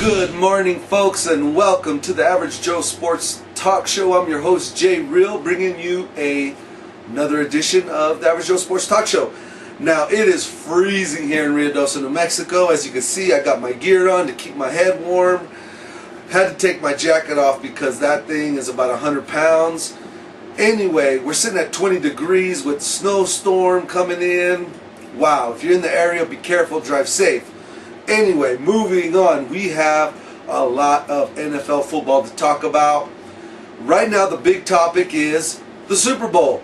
Good morning, folks, and welcome to the Average Joe Sports Talk Show. I'm your host, Jay Real, bringing you another edition of the Average Joe Sports Talk Show. Now, it is freezing here in Ruidoso, New Mexico. As you can see, I got my gear on to keep my head warm. Had to take my jacket off because that thing is about 100 pounds. Anyway, we're sitting at 20 degrees with snowstorm coming in. Wow, if you're in the area, be careful, drive safe. Anyway, moving on, we have a lot of NFL football to talk about. Right now, the big topic is the Super Bowl.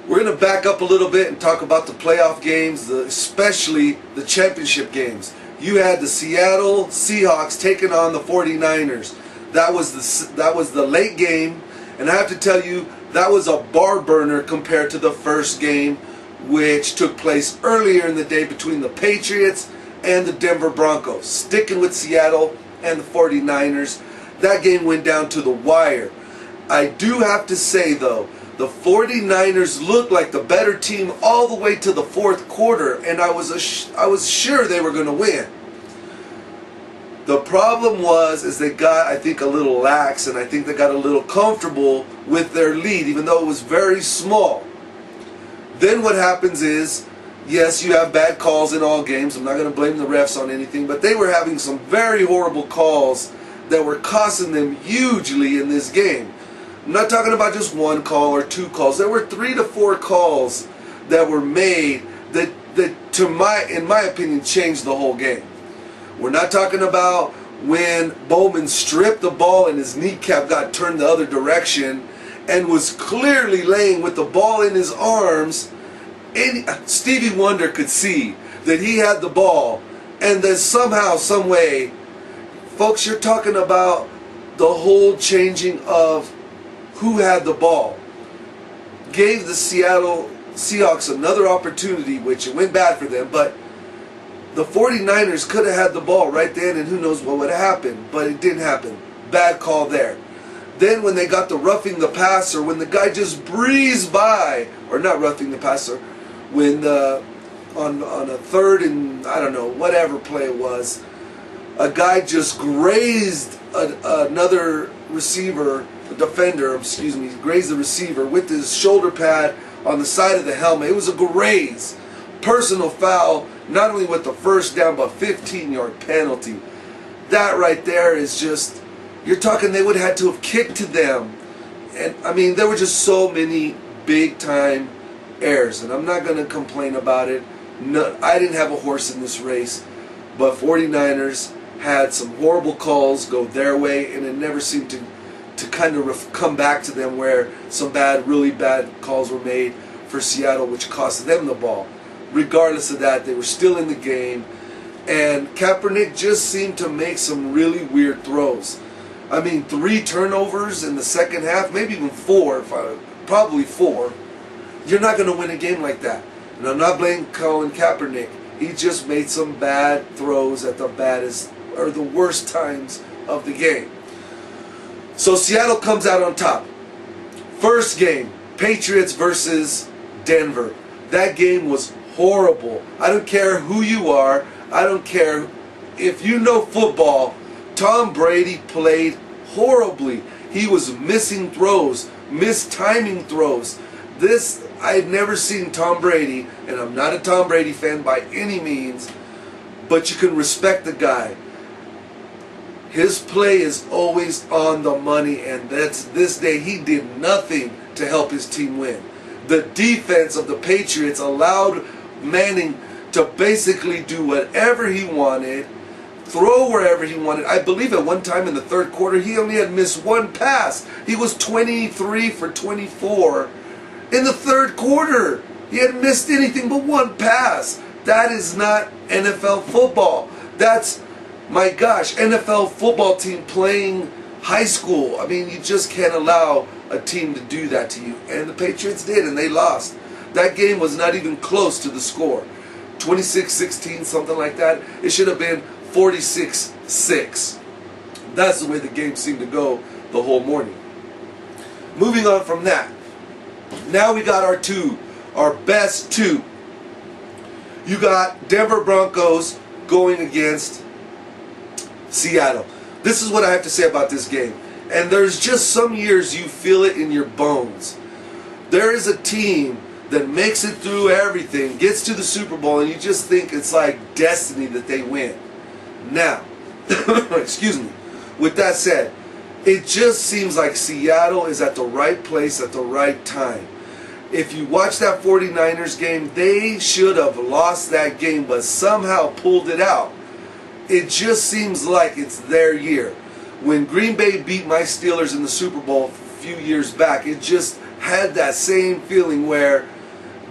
We're going to back up a little bit and talk about the playoff games, especially the championship games. You had the Seattle Seahawks taking on the 49ers. That was the late game, and I have to tell you, that was a bar burner compared to the first game, which took place earlier in the day between the Patriots and the Denver Broncos. Sticking with Seattle and the 49ers, that game went down to the wire. I do have to say, though, the 49ers looked like the better team all the way to the fourth quarter, and I was sure they were going to win. The problem is they got, I think, a little lax, and I think they got a little comfortable with their lead, even though it was very small. Then what happens is, yes, you have bad calls in all games. I'm not going to blame the refs on anything, but they were having some very horrible calls that were costing them hugely in this game. I'm not talking about just one call or two calls. There were 3 to 4 calls that were made that in my opinion, changed the whole game. We're not talking about when Bowman stripped the ball and his kneecap got turned the other direction and was clearly laying with the ball in his arms. Stevie Wonder could see that he had the ball, and then somehow, some way, folks, you're talking about the whole changing of who had the ball. Gave the Seattle Seahawks another opportunity, which it went bad for them, but the 49ers could have had the ball right then, and who knows what would have happened, but it didn't happen. Bad call there. Then when they got the roughing the passer, when the guy just breezed by, or not roughing the passer, when on a third and I don't know, whatever play it was, a guy just grazed another receiver, a defender, grazed the receiver with his shoulder pad on the side of the helmet. It was a graze. Personal foul, not only with the first down, but 15-yard penalty. That right there is just, you're talking they would have had to have kicked to them. And I mean, there were just so many big-time errors, and I'm not going to complain about it. No, I didn't have a horse in this race, but 49ers had some horrible calls go their way, and it never seemed to kind of come back to them, where some really bad calls were made for Seattle, which cost them the ball. Regardless of that, they were still in the game, and Kaepernick just seemed to make some really weird throws. I mean, 3 turnovers in the second half, maybe even 4, probably 4. You're not going to win a game like that. And I'm not blaming Colin Kaepernick. He just made some bad throws at the baddest or the worst times of the game. So Seattle comes out on top. First game, Patriots versus Denver. That game was horrible. I don't care who you are. I don't care if you know football. Tom Brady played horribly. He was missing throws, mistiming throws. I had never seen Tom Brady, and I'm not a Tom Brady fan by any means, but you can respect the guy. His play is always on the money, and this day he did nothing to help his team win. The defense of the Patriots allowed Manning to basically do whatever he wanted, throw wherever he wanted. I believe at one time in the third quarter he only had missed 1 pass. He was 23 for 24 in the third quarter. He hadn't missed anything but 1 pass. That is not NFL football. That's, my gosh, NFL football team playing high school. I mean, you just can't allow a team to do that to you. And the Patriots did, and they lost. That game was not even close to the score. 26-16, something like that. It should have been 46-6. That's the way the game seemed to go the whole morning. Moving on from that, now we got our best 2. You got Denver Broncos going against Seattle. This is what I have to say about this game. And there's just some years you feel it in your bones. There is a team that makes it through everything, gets to the Super Bowl, and you just think it's like destiny that they win. Now, excuse me, with that said, it just seems like Seattle is at the right place at the right time. If you watch that 49ers game, they should have lost that game, but somehow pulled it out. It just seems like it's their year. When Green Bay beat my Steelers in the Super Bowl a few years back, it just had that same feeling where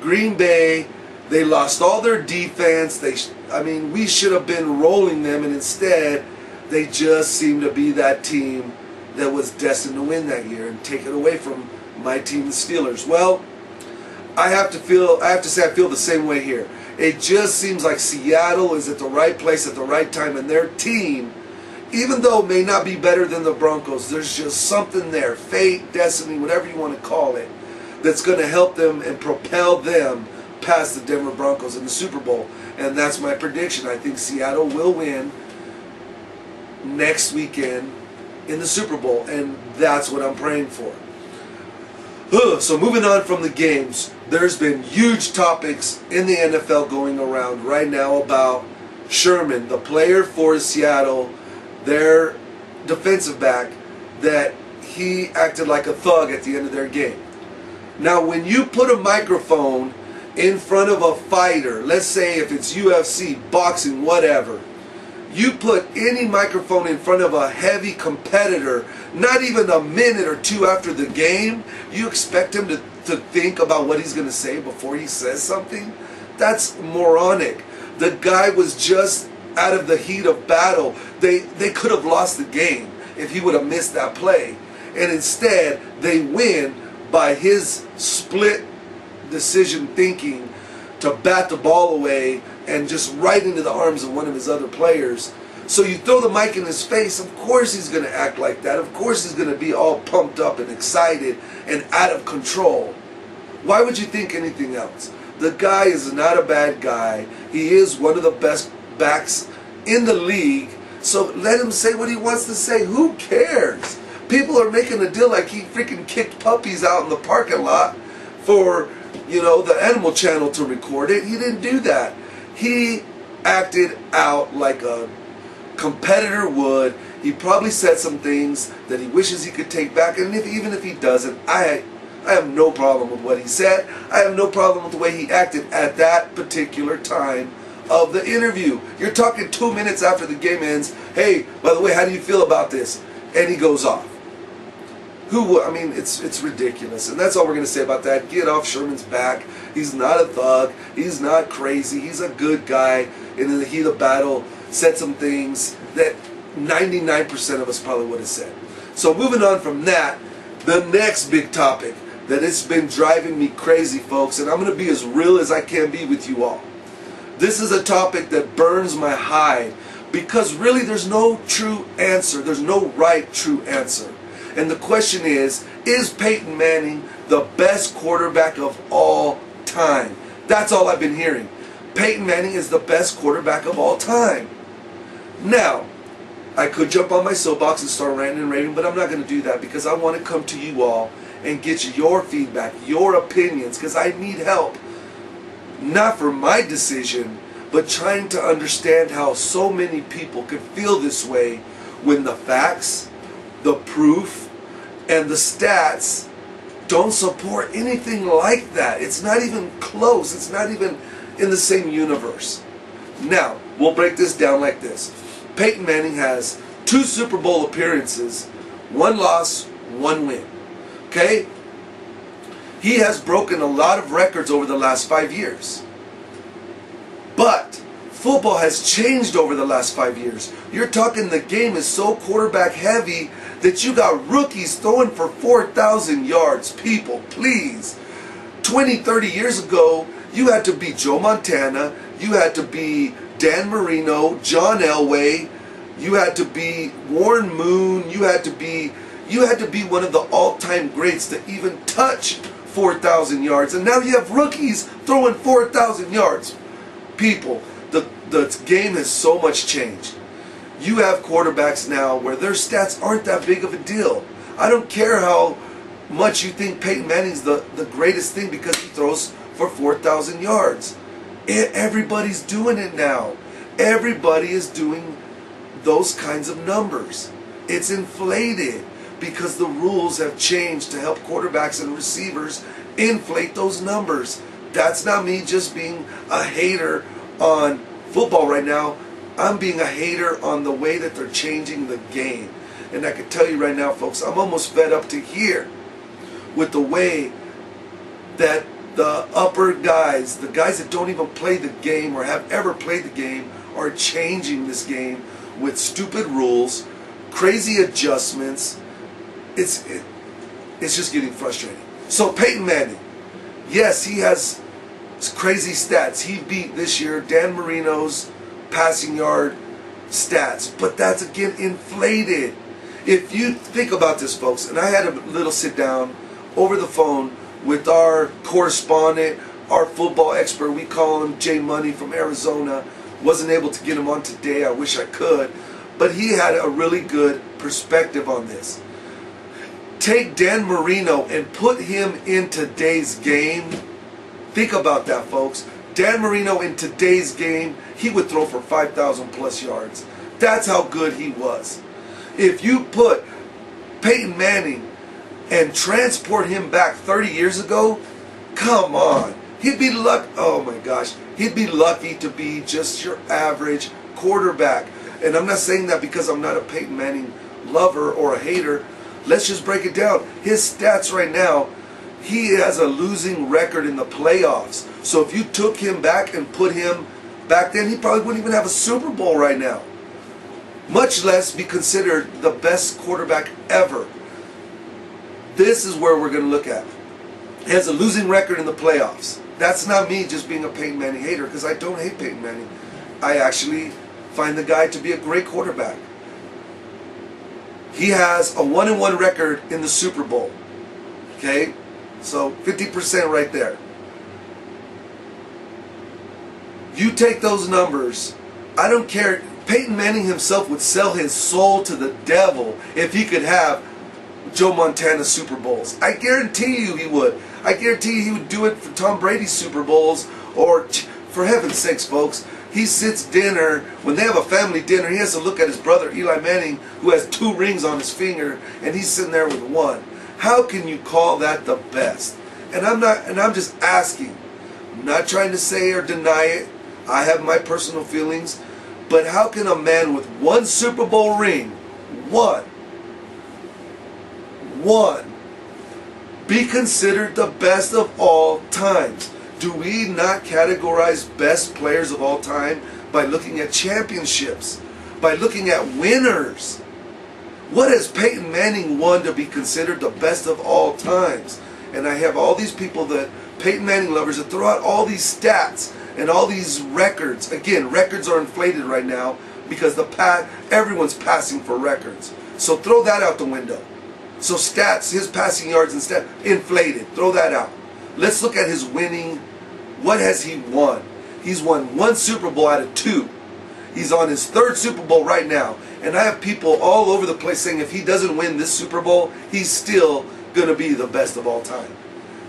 Green Bay, they lost all their defense. We should have been rolling them, and instead, they just seemed to be that team that was destined to win that year and take it away from my team, the Steelers. Well, I have to say I feel the same way here. It just seems like Seattle is at the right place at the right time, and their team, even though it may not be better than the Broncos, there's just something there, fate, destiny, whatever you want to call it, that's going to help them and propel them past the Denver Broncos in the Super Bowl. And that's my prediction. I think Seattle will win next weekend in the Super Bowl, and that's what I'm praying for. So moving on from the games, there's been huge topics in the NFL going around right now about Sherman, the player for Seattle, their defensive back, that he acted like a thug at the end of their game. Now, when you put a microphone in front of a fighter, let's say if it's UFC, boxing, whatever, you put any microphone in front of a heavy competitor, not even a minute or two after the game, you expect him to think about what he's going to say before he says something? That's moronic. The guy was just out of the heat of battle. They could have lost the game if he would have missed that play. And instead, they win by his split decision thinking to bat the ball away and just right into the arms of one of his other players. So you throw the mic in his face, of course he's going to act like that. Of course he's going to be all pumped up and excited and out of control. Why would you think anything else? The guy is not a bad guy. He is one of the best backs in the league. So let him say what he wants to say. Who cares? People are making a deal like he freaking kicked puppies out in the parking lot for, the Animal Channel to record it. He didn't do that. He acted out like a competitor would. He probably said some things that he wishes he could take back, and even if he doesn't, I have no problem with what he said. I have no problem with the way he acted at that particular time of the interview. You're talking 2 minutes after the game ends. Hey, by the way, how do you feel about this? And he goes off. It's ridiculous. And that's all we're going to say about that. Get off Sherman's back. He's not a thug. He's not crazy. He's a good guy. And in the heat of battle, said some things that 99% of us probably would have said. So moving on from that, the next big topic that it's been driving me crazy, folks, and I'm going to be as real as I can be with you all. This is a topic that burns my hide because really there's no true answer. There's no right true answer. And the question is Peyton Manning the best quarterback of all time? That's all I've been hearing. Peyton Manning is the best quarterback of all time. Now, I could jump on my soapbox and start ranting and raving, but I'm not going to do that because I want to come to you all and get your feedback, your opinions, because I need help. Not for my decision, but trying to understand how so many people could feel this way when the facts, the proof, and the stats don't support anything like that. It's not even close. It's not even in the same universe. Now, we'll break this down like this. Peyton Manning has 2 Super Bowl appearances, 1 loss, 1 win. Okay? He has broken a lot of records over the last 5 years. But football has changed over the last 5 years. You're talking the game is so quarterback heavy that you got rookies throwing for 4,000 yards. People, please. 20, 30 years ago, you had to be Joe Montana, you had to be Dan Marino, John Elway, you had to be Warren Moon, you had to be one of the all-time greats to even touch 4,000 yards. And now you have rookies throwing 4,000 yards. People, the game has so much changed. You have quarterbacks now where their stats aren't that big of a deal. I don't care how much you think Peyton Manning's the greatest thing because he throws for 4,000 yards. Everybody's doing it now. Everybody is doing those kinds of numbers. It's inflated because the rules have changed to help quarterbacks and receivers inflate those numbers. That's not me just being a hater on football right now. I'm being a hater on the way that they're changing the game. And I can tell you right now, folks, I'm almost fed up to here with the way that the upper guys, the guys that don't even play the game or have ever played the game, are changing this game with stupid rules, crazy adjustments. It's just getting frustrating. So Peyton Manning, yes, he has crazy stats. He beat this year Dan Marino's passing yard stats, but that's again inflated. If you think about this, folks, and I had a little sit down over the phone with our correspondent, our football expert, we call him Jay Money from Arizona. Wasn't able to get him on today, I wish I could, but he had a really good perspective on this. Take Dan Marino and put him in today's game. Think about that, folks. Dan Marino in today's game, he would throw for 5,000 plus yards. That's how good he was. If you put Peyton Manning and transport him back 30 years ago, come on. He'd be lucky. Oh my gosh. He'd be lucky to be just your average quarterback. And I'm not saying that because I'm not a Peyton Manning lover or a hater. Let's just break it down. His stats right now, he has a losing record in the playoffs. So if you took him back and put him back then, he probably wouldn't even have a Super Bowl right now. Much less be considered the best quarterback ever. This is where we're going to look at. He has a losing record in the playoffs. That's not me just being a Peyton Manning hater, because I don't hate Peyton Manning. I actually find the guy to be a great quarterback. He has a 1-1 record in the Super Bowl. Okay? So 50% right there. You take those numbers, I don't care. Peyton Manning himself would sell his soul to the devil if he could have Joe Montana's Super Bowls. I guarantee you he would. I guarantee you he would do it for Tom Brady's Super Bowls, or, for heaven's sakes, folks, he sits dinner, when they have a family dinner, he has to look at his brother Eli Manning, who has 2 rings on his finger, and he's sitting there with 1. How can you call that the best? And I'm just asking. I'm not trying to say or deny it. I have my personal feelings. But how can a man with 1 Super Bowl ring, one, be considered the best of all times? Do we not categorize best players of all time by looking at championships, by looking at winners? What has Peyton Manning won to be considered the best of all times? And I have all these people, that Peyton Manning lovers, that throw out all these stats and all these records. Again, records are inflated right now because everyone's passing for records. So throw that out the window. So stats, his passing yards and stats, inflated. Throw that out. Let's look at his winning. What has he won? He's won 1 Super Bowl out of 2. He's on his 3rd Super Bowl right now. And I have people all over the place saying if he doesn't win this Super Bowl, he's still going to be the best of all time.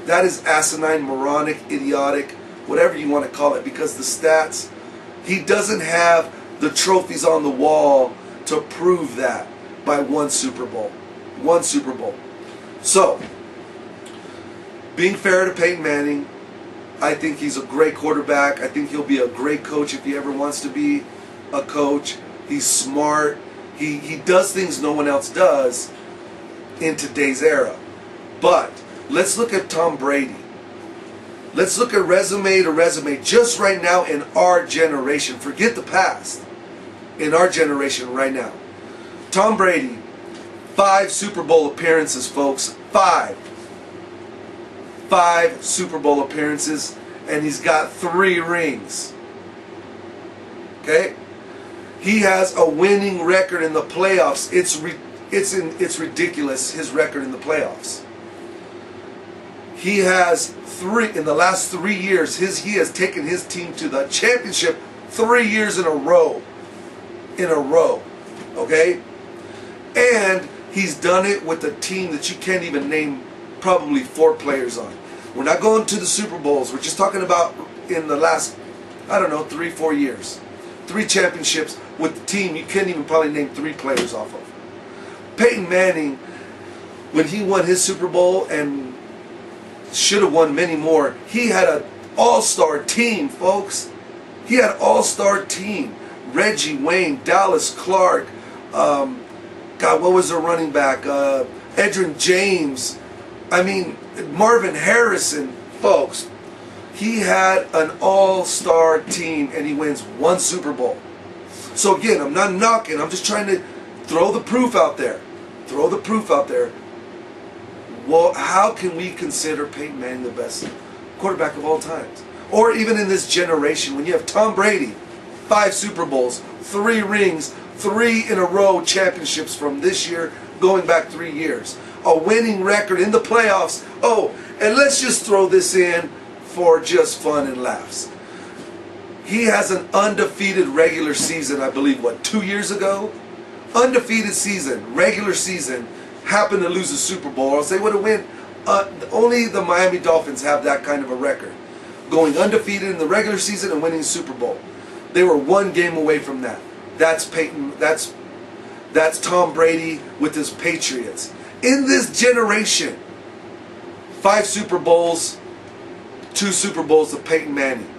That is asinine, moronic, idiotic, whatever you want to call it, because the stats, he doesn't have the trophies on the wall to prove that by 1 Super Bowl. 1 Super Bowl. So, being fair to Peyton Manning, I think he's a great quarterback. I think he'll be a great coach if he ever wants to be a coach. He's smart. He does things no one else does in today's era. But let's look at Tom Brady. Let's look at resume to resume just right now in our generation. Forget the past. In our generation right now. Tom Brady, 5 Super Bowl appearances, folks. 5 Super Bowl appearances, and he's got 3 rings. Okay? He has a winning record in the playoffs. It's ridiculous, his record in the playoffs. He has 3 in the last 3 years. He has taken his team to the championship 3 years in a row. Okay? And he's done it with a team that you can't even name probably 4 players on. We're not going to the Super Bowls. We're just talking about in the last, I don't know, 3-4 years. 3 championships with the team you can't even probably name 3 players off of. Peyton Manning, when he won his Super Bowl and should have won many more, he had an all-star team, folks. He had an all-star team. Reggie Wayne, Dallas Clark, God, what was their running back? Edgerrin James. I mean, Marvin Harrison, folks. He had an all-star team, and he wins 1 Super Bowl. So again, I'm not knocking. I'm just trying to throw the proof out there. Throw the proof out there. Well, how can we consider Peyton Manning the best quarterback of all times? Or even in this generation, when you have Tom Brady, 5 Super Bowls, 3 rings, 3 in a row championships from this year going back 3 years. A winning record in the playoffs. Oh, and let's just throw this in for just fun and laughs. He has an undefeated regular season, I believe, what, 2 years ago? Undefeated season, regular season, happened to lose a Super Bowl, or else they would have won. Only the Miami Dolphins have that kind of a record. Going undefeated in the regular season and winning the Super Bowl. They were 1 game away from that. That's Peyton, that's Tom Brady with his Patriots. In this generation, 5 Super Bowls, 2 Super Bowls of Peyton Manning.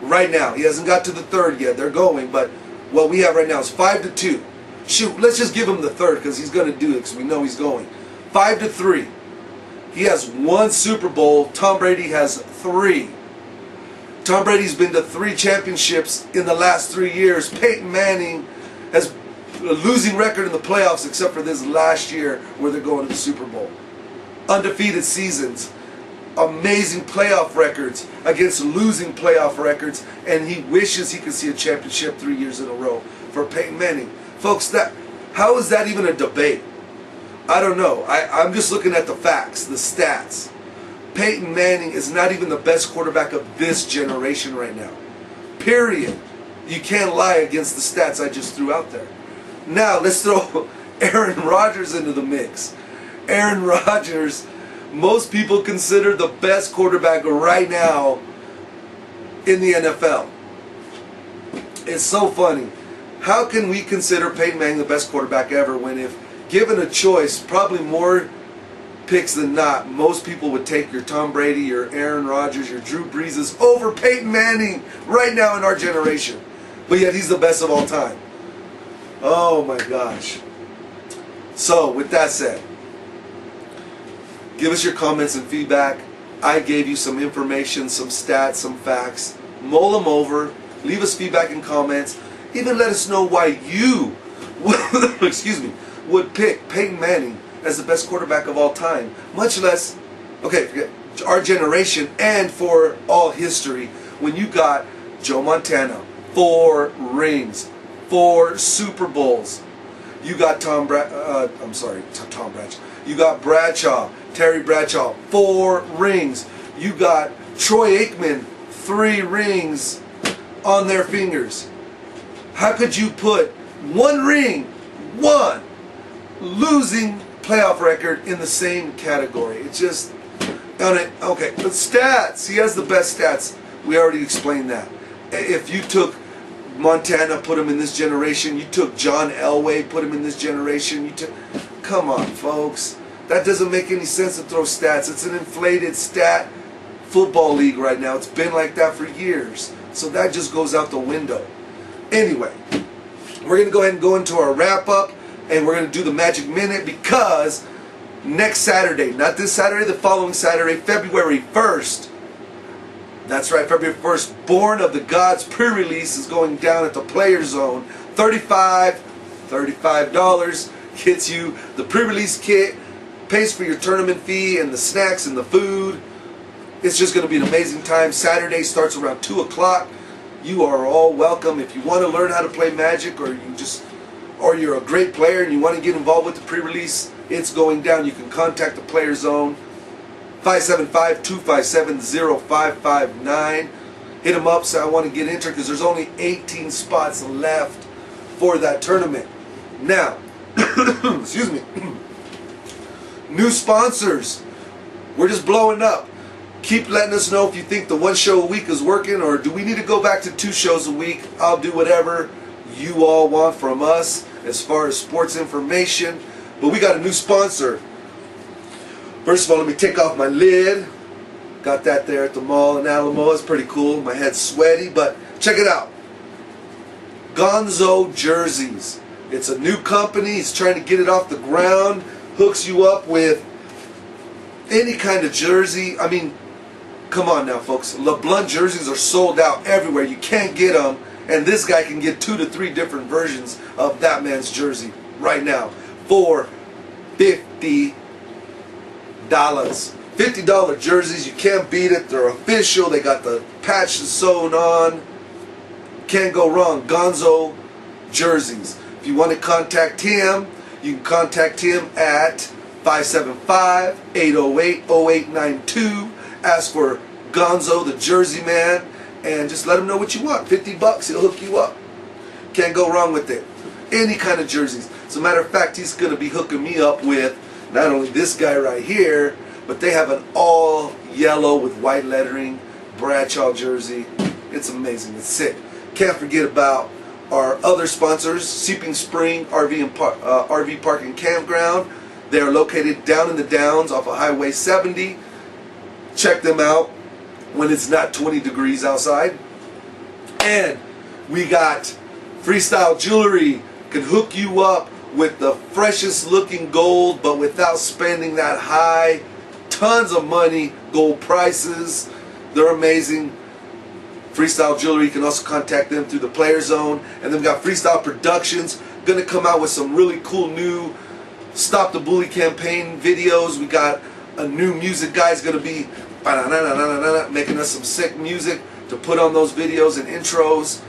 Right now, he hasn't got to the 3rd yet. They're going, but what we have right now is 5-2. Shoot, let's just give him the 3rd because he's going to do it because we know he's going. 5-3. He has 1 Super Bowl. Tom Brady has 3. Tom Brady's been to 3 championships in the last 3 years. Peyton Manning has a losing record in the playoffs except for this last year where they're going to the Super Bowl. Undefeated seasons. Amazing playoff records against losing playoff records, and he wishes he could see a championship 3 years in a row for Peyton Manning. Folks, how is that even a debate? I don't know. I'm just looking at the facts, the stats. Peyton Manning is not even the best quarterback of this generation right now. Period. You can't lie against the stats I just threw out there. Now, let's throw Aaron Rodgers into the mix. Aaron Rodgers, most people consider the best quarterback right now in the NFL. It's so funny. How can we consider Peyton Manning the best quarterback ever when, if given a choice, probably more picks than not, most people would take your Tom Brady, your Aaron Rodgers, your Drew Breeses over Peyton Manning right now in our generation. But yet he's the best of all time. Oh my gosh. So, with that said, give us your comments and feedback. I gave you some information, some stats, some facts. Mull them over. Leave us feedback and comments. Even let us know why you excuse me, would pick Peyton Manning as the best quarterback of all time. Much less, okay, forget our generation and for all history, when you got Joe Montana, 4 rings, 4 Super Bowls. You got Tom Bradshaw. You got Bradshaw, Terry Bradshaw, 4 rings. You got Troy Aikman, 3 rings on their fingers. How could you put 1 ring, 1 losing playoff record in the same category? It's just, okay, but stats. He has the best stats. We already explained that. If you took Montana, put him in this generation. You took John Elway, put him in this generation. Come on, folks. That doesn't make any sense to throw stats. It's an inflated stat football league right now. It's been like that for years. So that just goes out the window. Anyway, we're going to go ahead and go into our wrap-up, and we're going to do the Magic Minute because next Saturday, not this Saturday, the following Saturday, February 1st, that's right, February 1st, Born of the Gods pre-release is going down at the Player Zone. $35 gets you the pre-release kit, pays for your tournament fee and the snacks and the food. It's just going to be an amazing time. Saturday starts around 2 o'clock. You are all welcome. If you want to learn how to play Magic, or you're a great player and you want to get involved with the pre-release, it's going down. You can contact the Player Zone, 575-257-0559. Hit them up, say I want to get entered, because there's only 18 spots left for that tournament. Now, excuse me, new sponsors. We're just blowing up. Keep letting us know if you think the one show a week is working, or do we need to go back to 2 shows a week. I'll do whatever you all want from us as far as sports information. But we got a new sponsor. First of all, let me take off my lid. Got that there at the mall in Alamo. It's pretty cool. My head's sweaty, but check it out. Gonzo Jerseys. It's a new company. He's trying to get it off the ground. Hooks you up with any kind of jersey. I mean, come on now, folks. LeBlanc jerseys are sold out everywhere. You can't get them. And this guy can get 2 to 3 different versions of that man's jersey right now for $50. $50 jerseys. You can't beat it. They're official. They got the patches sewn on. Can't go wrong. Gonzo Jerseys. If you want to contact him, you can contact him at 575-808-0892. Ask for Gonzo the Jersey Man and just let him know what you want. $50, he'll hook you up. Can't go wrong with it. Any kind of jerseys. As a matter of fact, he's going to be hooking me up with not only this guy right here, but they have an all yellow with white lettering Bradshaw jersey. It's amazing. It's sick. Can't forget about our other sponsors, Seeping Spring RV Park and Campground. They are located down in the Downs off of Highway 70. Check them out when it's not 20 degrees outside. And we got Freestyle Jewelry. Can hook you up with the freshest looking gold, but without spending that high. Tons of money, gold prices. They're amazing. Freestyle Jewelry, you can also contact them through the Player Zone. And then we got Freestyle Productions, gonna come out with some really cool new Stop the Bully campaign videos. We got a new music guy's gonna be making us some sick music to put on those videos and intros.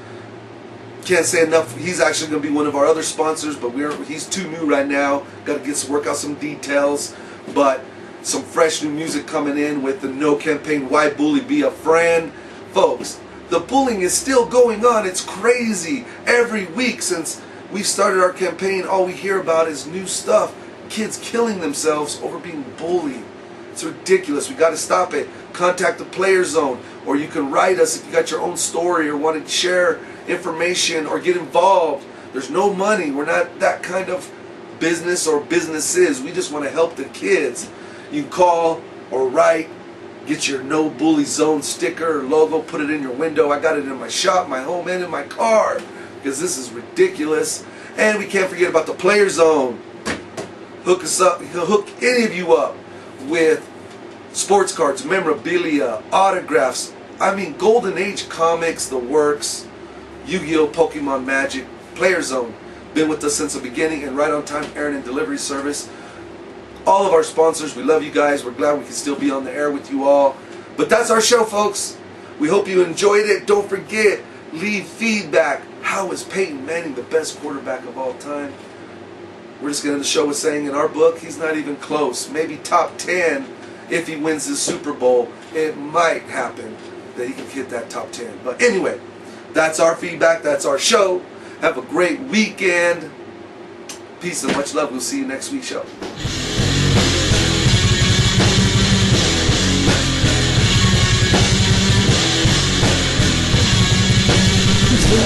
Can't say enough. He's actually gonna be one of our other sponsors, but he's too new right now. Got to work out some details, but some fresh new music coming in with the No Campaign, Why Bully, Be a Friend. Folks, the bullying is still going on. It's crazy. Every week since we started our campaign, all we hear about is new stuff. Kids killing themselves over being bullied. It's ridiculous. We got to stop it. Contact the Player Zone, or you can write us if you got your own story or want to share information or get involved. There's no money. We're not that kind of business or businesses. We just want to help the kids. You can call or write. Get your No Bully Zone sticker or logo, put it in your window. I got it in my shop, my home, and in my car because this is ridiculous. And we can't forget about the Player Zone. Hook us up. He'll hook any of you up with sports cards, memorabilia, autographs. I mean, Golden Age comics, the works, Yu-Gi-Oh, Pokemon, Magic. Player Zone. Been with us since the beginning, and right on time errand and delivery service. All of our sponsors, we love you guys. We're glad we can still be on the air with you all. But that's our show, folks. We hope you enjoyed it. Don't forget, leave feedback. How is Peyton Manning the best quarterback of all time? We're just going to end the show with saying in our book, he's not even close. Maybe top 10 if he wins the Super Bowl. It might happen that he can hit that top 10. But anyway, that's our feedback. That's our show. Have a great weekend. Peace and much love. We'll see you next week's show. Till